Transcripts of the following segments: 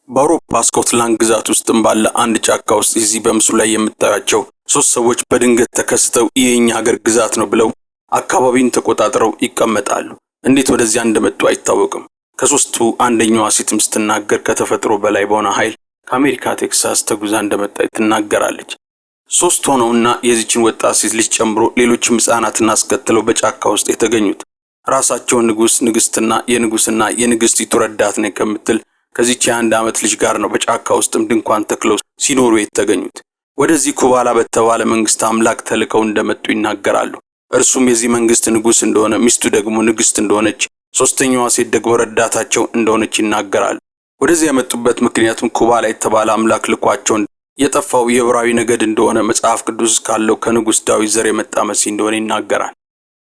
በአውሮፓ ስኮትላንድ ግዛት ውስጥም ባለ አንድ ጫካ ውስጥ እዚህ በምስሉ ላይ የምታያቸው ሶስት ሰዎች በድንገት ተከስተው የኛ ሀገር ግዛት ነው ብለው አካባቢን ተቆጣጥረው ይቀመጣሉ። እንዴት ወደዚያ እንደመጡ አይታወቅም። ከሶስቱ አንደኛዋ ሴትም ስትናገር ከተፈጥሮ በላይ በሆነ ኃይል ከአሜሪካ ቴክሳስ ተጉዛ እንደመጣች ትናገራለች። ሶስት ሆነውና የዚችን ወጣት ሴት ልጅ ጨምሮ ሌሎችም ህፃናትን አስከትለው በጫካ ውስጥ የተገኙት ራሳቸውን ንጉስ፣ ንግስትና የንግስቲቱ ረዳት ነኝ ከምትል ከዚች የአንድ ዓመት ልጅ ጋር ነው በጫካ ውስጥም ድንኳን ተክለው ሲኖሩ የተገኙት። ወደዚህ ኩባላ በተባለ መንግስት አምላክ ተልከው እንደመጡ ይናገራሉ። እርሱም የዚህ መንግስት ንጉስ እንደሆነ፣ ሚስቱ ደግሞ ንግስት እንደሆነች፣ ሶስተኛዋ ሴት ደግሞ ረዳታቸው እንደሆነች ይናገራሉ። ወደዚህ የመጡበት ምክንያቱም ኩባላ የተባለ አምላክ ልኳቸው የጠፋው የዕብራዊ ነገድ እንደሆነ መጽሐፍ ቅዱስ ካለው ከንጉስ ዳዊት ዘር የመጣ መሲህ እንደሆነ ይናገራል።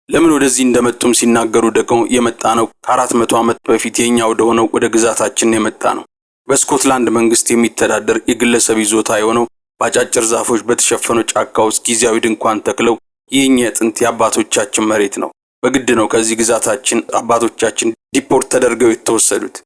ለምን ወደዚህ እንደመጡም ሲናገሩ ደግሞ የመጣ ነው ከ400 ዓመት በፊት የኛ ወደ ሆነው ወደ ግዛታችን የመጣ ነው። በስኮትላንድ መንግስት የሚተዳደር የግለሰብ ይዞታ የሆነው ባጫጭር ዛፎች በተሸፈነው ጫካ ውስጥ ጊዜያዊ ድንኳን ተክለው የኛ ጥንት የአባቶቻችን መሬት ነው። በግድ ነው ከዚህ ግዛታችን አባቶቻችን ዲፖርት ተደርገው የተወሰዱት።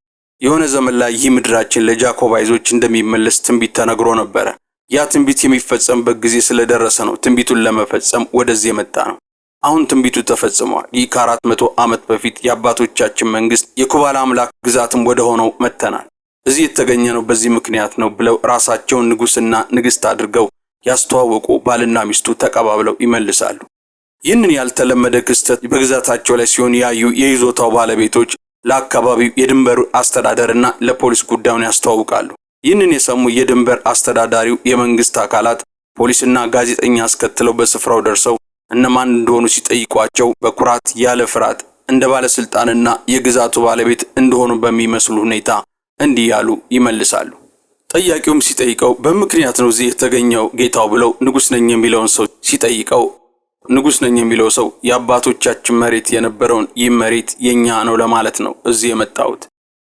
የሆነ ዘመን ላይ ይህ ምድራችን ለጃኮባይዞች እንደሚመለስ ትንቢት ተነግሮ ነበር። ያ ትንቢት የሚፈጸምበት ጊዜ ስለደረሰ ነው ትንቢቱን ለመፈጸም ወደዚህ የመጣ ነው። አሁን ትንቢቱ ተፈጽሟል። ይህ ከ400 ዓመት በፊት የአባቶቻችን መንግስት የኩባላ አምላክ ግዛትም ወደ ሆነው መተናል። እዚህ የተገኘ ነው በዚህ ምክንያት ነው ብለው ራሳቸውን ንጉስና ንግስት አድርገው ያስተዋወቁ ባልና ሚስቱ ተቀባብለው ይመልሳሉ። ይህንን ያልተለመደ ክስተት በግዛታቸው ላይ ሲሆን ያዩ የይዞታው ባለቤቶች ለአካባቢው የድንበር አስተዳደርና ለፖሊስ ጉዳዩን ያስተዋውቃሉ። ይህንን የሰሙ የድንበር አስተዳዳሪው የመንግስት አካላት ፖሊስና ጋዜጠኛ አስከትለው በስፍራው ደርሰው እነማን እንደሆኑ ሲጠይቋቸው በኩራት ያለ ፍርሃት እንደ ባለስልጣንና የግዛቱ ባለቤት እንደሆኑ በሚመስሉ ሁኔታ እንዲህ ያሉ ይመልሳሉ። ጠያቂውም ሲጠይቀው በምክንያት ነው እዚህ የተገኘው ጌታው ብለው ንጉስ ነኝ የሚለውን ሰው ሲጠይቀው ንጉስ ነኝ የሚለው ሰው የአባቶቻችን መሬት የነበረውን ይህ መሬት የኛ ነው ለማለት ነው እዚህ የመጣሁት።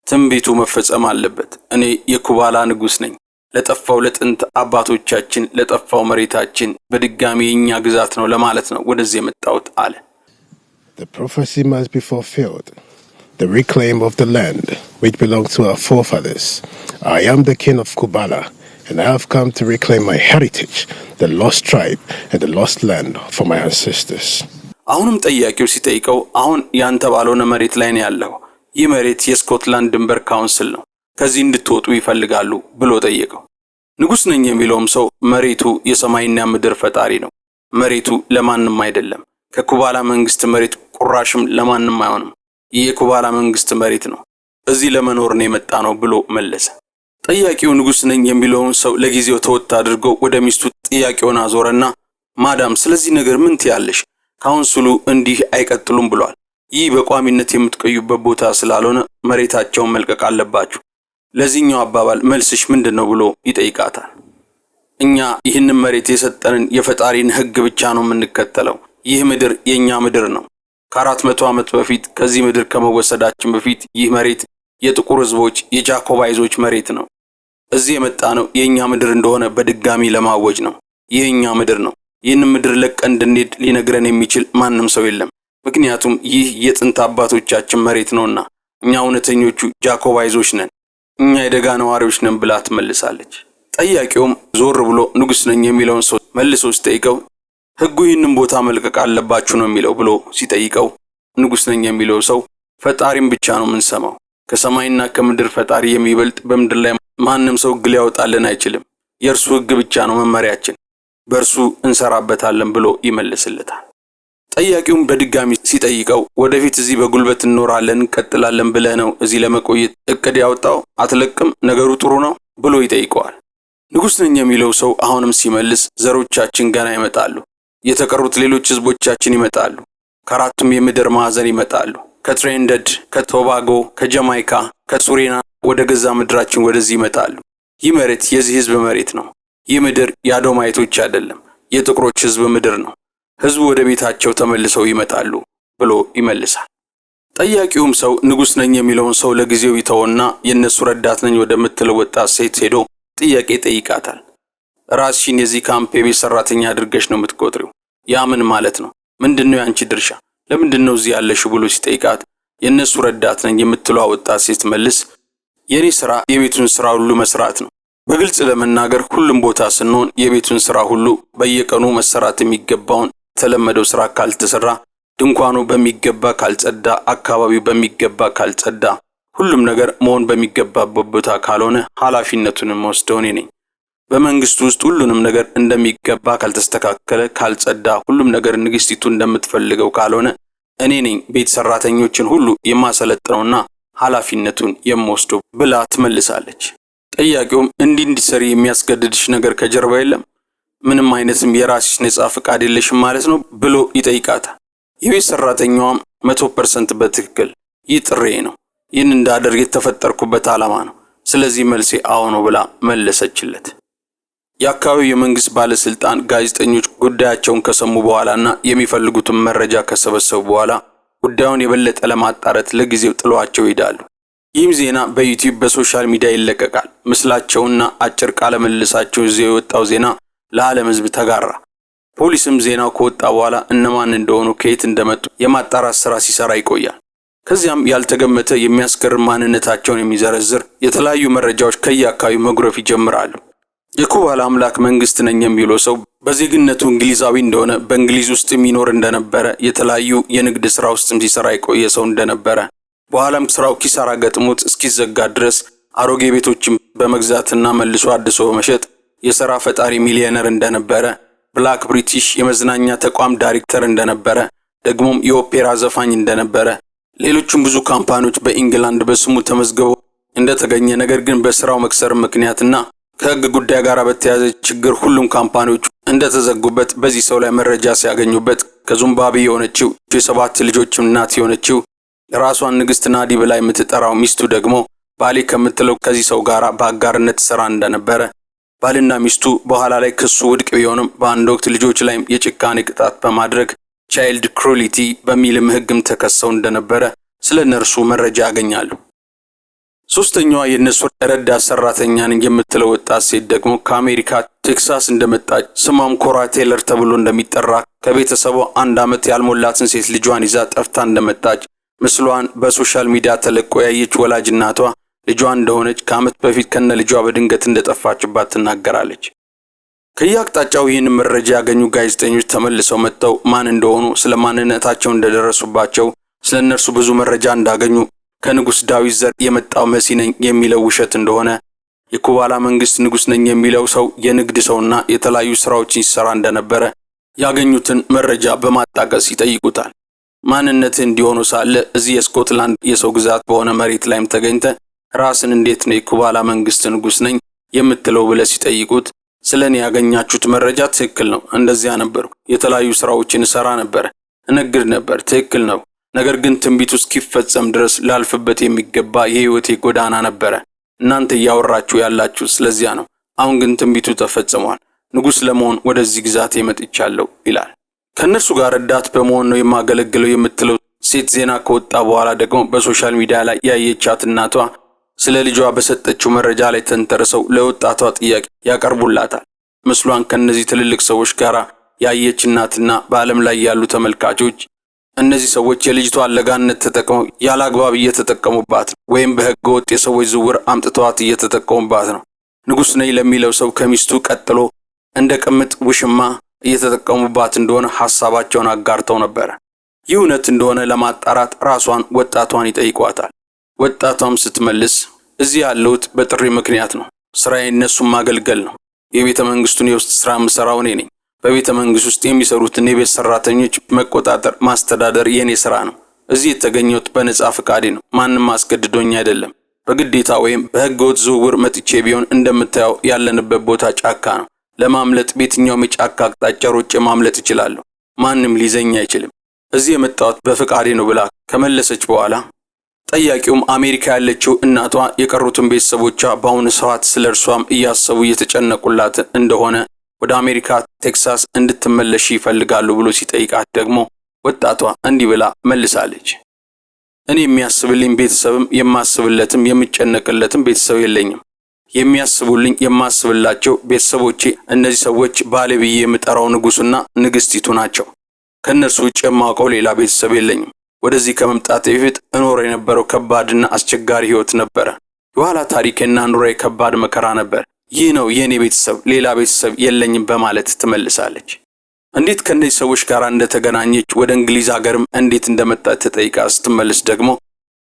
ትንቢቱ መፈጸም አለበት። እኔ የኩባላ ንጉስ ነኝ። ለጠፋው ለጥንት አባቶቻችን ለጠፋው መሬታችን በድጋሚ የኛ ግዛት ነው ለማለት ነው ወደዚህ የመጣሁት አለ። The prophecy must be fulfilled. The reclaim of the land which belongs to our forefathers. I am the king of Kubala, and I have come to reclaim my heritage, the lost tribe and the lost land for my ancestors. አሁንም ጠያቂው ሲጠይቀው አሁን ያንተ ባልሆነ መሬት ላይ ነው ያለው። ይህ መሬት የስኮትላንድ ድንበር ካውንስል ነው። ከዚህ እንድትወጡ ይፈልጋሉ ብሎ ጠየቀው። ንጉስ ነኝ የሚለውም ሰው መሬቱ የሰማይና ምድር ፈጣሪ ነው። መሬቱ ለማንም አይደለም። ከኩባላ መንግስት መሬት ቁራሽም ለማንም አይሆንም። ይህ የኩባላ መንግስት መሬት ነው። እዚህ ለመኖር ነው የመጣ ነው ብሎ መለሰ። ጠያቂው ንጉስ ነኝ የሚለውን ሰው ለጊዜው ተወት አድርጎ ወደ ሚስቱ ጥያቄውን አዞረና ማዳም ስለዚህ ነገር ምን ትያለሽ? ካውንስሉ እንዲህ አይቀጥሉም ብሏል። ይህ በቋሚነት የምትቆዩበት ቦታ ስላልሆነ መሬታቸውን መልቀቅ አለባችሁ። ለዚህኛው አባባል መልስሽ ምንድነው ብሎ ይጠይቃታል። እኛ ይህንን መሬት የሰጠንን የፈጣሪን ህግ ብቻ ነው የምንከተለው። ይህ ምድር የኛ ምድር ነው። ከ400 ዓመት በፊት ከዚህ ምድር ከመወሰዳችን በፊት ይህ መሬት የጥቁር ህዝቦች የጃኮባይዞች መሬት ነው። እዚህ የመጣ ነው የኛ ምድር እንደሆነ በድጋሚ ለማወጅ ነው። ይህኛ ምድር ነው። ይህንን ምድር ለቀን እንድንሄድ ሊነግረን የሚችል ማንም ሰው የለም። ምክንያቱም ይህ የጥንት አባቶቻችን መሬት ነውና እኛ እውነተኞቹ ጃኮባይዞች ነን። እኛ የደጋ ነዋሪዎች ነን ብላ ትመልሳለች። ጠያቂውም ዞር ብሎ ንጉስ ነኝ የሚለውን ሰው መልሶ ሲጠይቀው ህጉ ይህንን ቦታ መልቀቅ አለባችሁ ነው የሚለው ብሎ ሲጠይቀው ንጉስ ነኝ የሚለው ሰው ፈጣሪም ብቻ ነው የምንሰማው። ከሰማይና ከምድር ፈጣሪ የሚበልጥ በምድር ላይ ማንም ሰው ህግ ሊያወጣልን አይችልም። የእርሱ ህግ ብቻ ነው መመሪያችን። በእርሱ እንሰራበታለን ብሎ ይመልስለታል። ጠያቂውም በድጋሚ ሲጠይቀው ወደፊት እዚህ በጉልበት እንኖራለን እንቀጥላለን ብለህ ነው እዚህ ለመቆየት እቅድ ያወጣው? አትለቅም? ነገሩ ጥሩ ነው ብሎ ይጠይቀዋል። ንጉስ ነኝ የሚለው ሰው አሁንም ሲመልስ ዘሮቻችን ገና ይመጣሉ። የተቀሩት ሌሎች ህዝቦቻችን ይመጣሉ። ከአራቱም የምድር ማዕዘን ይመጣሉ። ከትሬንደድ፣ ከቶባጎ፣ ከጃማይካ፣ ከሱሪና ወደ ገዛ ምድራችን ወደዚህ ይመጣሉ። ይህ መሬት የዚህ ህዝብ መሬት ነው። ይህ ምድር የአዶማይቶች አይደለም፣ የጥቁሮች ህዝብ ምድር ነው። ህዝቡ ወደ ቤታቸው ተመልሰው ይመጣሉ ብሎ ይመልሳል። ጠያቂውም ሰው ንጉስ ነኝ የሚለውን ሰው ለጊዜው ይተውና የነሱ ረዳት ነኝ ወደምትለው ወጣት ሴት ሄዶ ጥያቄ ጠይቃታል። ራስሽን የዚህ ካምፕ የቤት ሰራተኛ አድርገሽ ነው የምትቆጥሪው? ያ ምን ማለት ነው? ምንድነው ያንቺ ድርሻ? ለምንድነው እዚህ ያለሽው ብሎ ሲጠይቃት የነሱ ረዳት ነኝ የምትለው ወጣት ሴት መልስ የኔ ስራ የቤቱን ስራ ሁሉ መስራት ነው። በግልጽ ለመናገር ሁሉም ቦታ ስንሆን የቤቱን ስራ ሁሉ በየቀኑ መሰራት የሚገባውን ተለመደው ስራ ካልተሰራ፣ ድንኳኑ በሚገባ ካልጸዳ፣ አካባቢው በሚገባ ካልጸዳ፣ ሁሉም ነገር መሆን በሚገባበት ቦታ ካልሆነ ኃላፊነቱን ወስደው እኔ ነኝ። በመንግስቱ ውስጥ ሁሉንም ነገር እንደሚገባ ካልተስተካከለ፣ ካልጸዳ፣ ሁሉም ነገር ንግስቲቱ እንደምትፈልገው ካልሆነ እኔ ነኝ ቤት ሰራተኞችን ሁሉ የማሰለጥነውና ኃላፊነቱን የምወስደው ብላ ትመልሳለች። ጠያቂውም እንዲሰሪ የሚያስገድድሽ ነገር ከጀርባ የለም? ምንም አይነትም የራስሽ ነጻ ፈቃድ የለሽም ማለት ነው ብሎ ይጠይቃታል። የቤት ሰራተኛዋም 100% በትክክል ይህ ጥሬ ነው፣ ይህን እንዳደርግ የተፈጠርኩበት ዓላማ ነው፣ ስለዚህ መልሴ አዎ ነው ብላ መለሰችለት። የአካባቢው የመንግስት ባለስልጣን ጋዜጠኞች ጉዳያቸውን ከሰሙ በኋላና የሚፈልጉትን መረጃ ከሰበሰቡ በኋላ ጉዳዩን የበለጠ ለማጣራት ለጊዜው ጥሏቸው ይሄዳሉ። ይህም ዜና በዩቲዩብ በሶሻል ሚዲያ ይለቀቃል። ምስላቸውና አጭር ቃለ መልሳቸው ይዘው የወጣው ዜና ለዓለም ሕዝብ ተጋራ። ፖሊስም ዜናው ከወጣ በኋላ እነማን እንደሆኑ ከየት እንደመጡ የማጣራት ስራ ሲሰራ ይቆያል። ከዚያም ያልተገመተ የሚያስገርም ማንነታቸውን የሚዘረዝር የተለያዩ መረጃዎች ከየአካባቢው መጉረፍ ይጀምራሉ። የኩባላ አምላክ መንግስት ነኝ የሚለው ሰው በዜግነቱ እንግሊዛዊ እንደሆነ፣ በእንግሊዝ ውስጥ የሚኖር እንደነበረ፣ የተለያዩ የንግድ ስራ ውስጥም ሲሰራ የቆየ ሰው እንደነበረ፣ በኋላም ስራው ኪሳራ ገጥሞት እስኪዘጋ ድረስ አሮጌ ቤቶችን በመግዛትና መልሶ አድሶ በመሸጥ የሥራ ፈጣሪ ሚሊዮነር እንደነበረ፣ ብላክ ብሪቲሽ የመዝናኛ ተቋም ዳይሬክተር እንደነበረ፣ ደግሞም የኦፔራ ዘፋኝ እንደነበረ፣ ሌሎችም ብዙ ካምፓኒዎች በኢንግላንድ በስሙ ተመዝግበው እንደተገኘ፣ ነገር ግን በስራው መክሰር ምክንያትና ከህግ ጉዳይ ጋር በተያያዘ ችግር ሁሉም ካምፓኒዎች እንደተዘጉበት በዚህ ሰው ላይ መረጃ ሲያገኙበት ከዚምባብዌ የሆነችው የሰባት ልጆች እናት የሆነችው ራሷን ንግስት ናዲ ብላ የምትጠራው ሚስቱ ደግሞ ባሌ ከምትለው ከዚህ ሰው ጋር በአጋርነት ስራ እንደነበረ፣ ባልና ሚስቱ በኋላ ላይ ክሱ ውድቅ ቢሆንም በአንድ ወቅት ልጆች ላይም የጭካኔ ቅጣት በማድረግ ቻይልድ ክሩሊቲ በሚልም ህግም ተከሰው እንደነበረ ስለ እነርሱ መረጃ ያገኛሉ። ሶስተኛዋ የነሱ ረዳት ሰራተኛ ነኝ የምትለው ወጣት ሴት ደግሞ ከአሜሪካ ቴክሳስ እንደመጣች፣ ስሟም ኮራ ቴይለር ተብሎ እንደሚጠራ፣ ከቤተሰቧ 1 ዓመት ያልሞላትን ሴት ልጇን ይዛ ጠፍታ እንደመጣች፣ ምስሏን በሶሻል ሚዲያ ተለቆ ያየች ወላጅ እናቷ ልጇ እንደሆነች ከዓመት በፊት ከነ ልጇ በድንገት እንደጠፋችባት ትናገራለች። ከየአቅጣጫው ይህን መረጃ ያገኙ ጋዜጠኞች ተመልሰው መጥተው ማን እንደሆኑ፣ ስለ ማንነታቸው እንደደረሱባቸው፣ ስለ እነርሱ ብዙ መረጃ እንዳገኙ፣ ከንጉስ ዳዊት ዘር የመጣው መሲህ ነኝ የሚለው ውሸት እንደሆነ፣ የኩባላ መንግስት ንጉስ ነኝ የሚለው ሰው የንግድ ሰውና የተለያዩ ስራዎችን ሲሰራ እንደነበረ ያገኙትን መረጃ በማጣቀስ ይጠይቁታል። ማንነትህ እንዲሆኑ ሳለ እዚህ የስኮትላንድ የሰው ግዛት በሆነ መሬት ላይም ተገኝተ ራስን እንዴት ነው የኩባላ መንግስት ንጉስ ነኝ የምትለው ብለ ሲጠይቁት፣ ስለኔ ያገኛችሁት መረጃ ትክክል ነው፣ እንደዚያ ነበርኩ፣ የተለያዩ ስራዎችን ሰራ ነበር፣ እነግድ ነበር፣ ትክክል ነው። ነገር ግን ትንቢቱ እስኪፈጸም ድረስ ላልፍበት የሚገባ የህይወቴ ጎዳና ነበረ። እናንተ ያወራችሁ ያላችሁ ስለዚያ ነው። አሁን ግን ትንቢቱ ተፈጽሟል። ንጉስ ለመሆን ወደዚህ ግዛት መጥቻለሁ ይላል። ከነርሱ ጋር ረዳት በመሆን ነው የማገለግለው የምትለው ሴት ዜና ከወጣ በኋላ ደግሞ በሶሻል ሚዲያ ላይ ያየቻት እናቷ ስለ ልጇ በሰጠችው መረጃ ላይ ተንተርሰው ለወጣቷ ጥያቄ ያቀርቡላታል። ምስሏን ከነዚህ ትልልቅ ሰዎች ጋር ያየች እናትና በዓለም ላይ ያሉ ተመልካቾች እነዚህ ሰዎች የልጅቷን ለጋነት ተጠቅመው ያላግባብ እየተጠቀሙባት ነው፣ ወይም በህገ ወጥ የሰዎች ዝውውር አምጥተዋት እየተጠቀሙባት ነው። ንጉስ ነኝ ለሚለው ሰው ከሚስቱ ቀጥሎ እንደ ቅምጥ ውሽማ እየተጠቀሙባት እንደሆነ ሐሳባቸውን አጋርተው ነበር። ይህ እውነት እንደሆነ ለማጣራት ራሷን ወጣቷን ይጠይቋታል። ወጣቷም ስትመልስ እዚህ ያለሁት በጥሪ ምክንያት ነው። ስራዬ እነሱን ማገልገል ነው። የቤተ መንግስቱን የውስጥ ስራ የምሰራው እኔ ነኝ። በቤተ መንግስት ውስጥ የሚሰሩትን የቤት ሰራተኞች መቆጣጠር፣ ማስተዳደር የኔ ስራ ነው። እዚህ የተገኘሁት በነጻ ፈቃዴ ነው። ማንም አስገድዶኝ አይደለም። በግዴታ ወይም በህገወጥ ዝውውር መጥቼ ቢሆን እንደምታየው ያለንበት ቦታ ጫካ ነው። ለማምለጥ በየትኛውም የጫካ አቅጣጫ ሮጬ ማምለጥ እችላለሁ። ማንም ሊዘኝ አይችልም። እዚህ የመጣሁት በፈቃዴ ነው ብላ ከመለሰች በኋላ ጠያቂውም አሜሪካ ያለችው እናቷ የቀሩትን ቤተሰቦቿ በአሁኑ ሰዓት ስለ እርሷም እያሰቡ እየተጨነቁላት እንደሆነ ወደ አሜሪካ ቴክሳስ እንድትመለሽ ይፈልጋሉ ብሎ ሲጠይቃት ደግሞ ወጣቷ እንዲህ ብላ መልሳለች። እኔ የሚያስብልኝ ቤተሰብም የማስብለትም የምጨነቅለትም ቤተሰብ የለኝም። የሚያስቡልኝ የማስብላቸው ቤተሰቦቼ እነዚህ ሰዎች ባለ ብዬ የምጠራው ንጉስና ንግስቲቱ ናቸው። ከነርሱ ውጭ የማውቀው ሌላ ቤተሰብ የለኝም። ወደዚህ ከመምጣቴ በፊት እኖር የነበረው ከባድና አስቸጋሪ ህይወት ነበረ። የኋላ ታሪኬና ኑሮዬ ከባድ መከራ ነበር። ይህ ነው የኔ ቤተሰብ፣ ሌላ ቤተሰብ የለኝም በማለት ትመልሳለች። እንዴት ከእነዚህ ሰዎች ጋር እንደተገናኘች ወደ እንግሊዝ ሀገርም እንዴት እንደመጣች ተጠይቃ ስትመልስ ደግሞ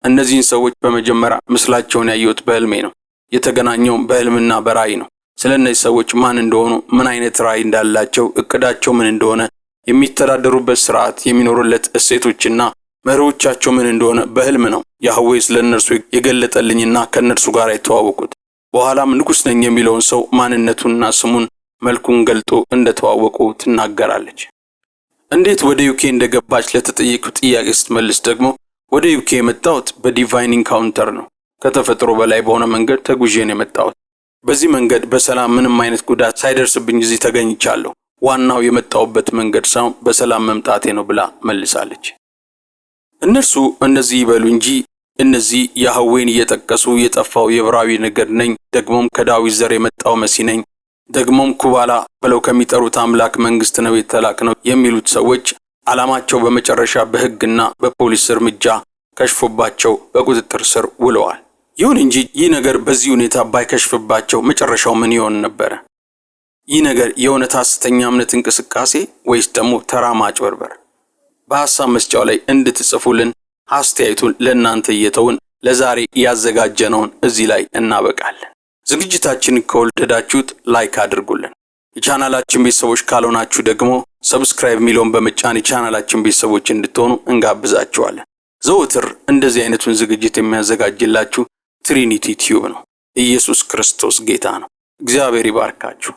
እነዚህን ሰዎች በመጀመሪያ ምስላቸውን ያየሁት በህልሜ ነው። የተገናኘውም በህልምና በራእይ ነው። ስለ እነዚህ ሰዎች ማን እንደሆኑ፣ ምን አይነት ራእይ እንዳላቸው፣ እቅዳቸው ምን እንደሆነ፣ የሚተዳደሩበት ስርዓት፣ የሚኖሩለት እሴቶችና መሪዎቻቸው ምን እንደሆነ በህልም ነው ያህዌ ስለ እነርሱ የገለጠልኝና ከእነርሱ ጋር የተዋወቁት። በኋላም ንጉሥ ነኝ የሚለውን ሰው ማንነቱንና ስሙን መልኩን ገልጦ እንደተዋወቁ ትናገራለች። እንዴት ወደ ዩኬ እንደገባች ለተጠየቁት ጥያቄ ስትመልስ ደግሞ ወደ ዩኬ የመጣሁት በዲቫይን ኢንካውንተር ነው። ከተፈጥሮ በላይ በሆነ መንገድ ተጉዤ ነው የመጣሁት። በዚህ መንገድ በሰላም ምንም አይነት ጉዳት ሳይደርስብኝ እዚህ ተገኝቻለሁ። ዋናው የመጣሁበት መንገድ ሳይሆን በሰላም መምጣቴ ነው ብላ መልሳለች። እነርሱ እንደዚህ ይበሉ እንጂ እነዚህ ያህዌን እየጠቀሱ የጠፋው የዕብራዊ ነገድ ነኝ፣ ደግሞም ከዳዊት ዘር የመጣው መሲህ ነኝ፣ ደግሞም ኩባላ ብለው ከሚጠሩት አምላክ መንግስት ነው የተላክነው የሚሉት ሰዎች ዓላማቸው በመጨረሻ በሕግና በፖሊስ እርምጃ ከሽፎባቸው በቁጥጥር ስር ውለዋል። ይሁን እንጂ ይህ ነገር በዚህ ሁኔታ ባይከሽፍባቸው መጨረሻው ምን ይሆን ነበር? ይህ ነገር የእውነት ሐሰተኛ እምነት እንቅስቃሴ ወይስ ደግሞ ተራ ማጭበርበር? በሐሳብ መስጫው ላይ እንድትጽፉልን አስተያየቱን ለእናንተ እየተውን ለዛሬ ያዘጋጀነውን እዚህ ላይ እናበቃለን። ዝግጅታችንን ከወደዳችሁት ላይክ አድርጉልን። የቻናላችን ቤተሰቦች ካልሆናችሁ ደግሞ ሰብስክራይብ ሚለውን በመጫን የቻናላችን ቤተሰቦች እንድትሆኑ እንጋብዛችኋለን። ዘወትር እንደዚህ አይነቱን ዝግጅት የሚያዘጋጅላችሁ ትሪኒቲ ቲዩብ ነው። ኢየሱስ ክርስቶስ ጌታ ነው። እግዚአብሔር ይባርካችሁ።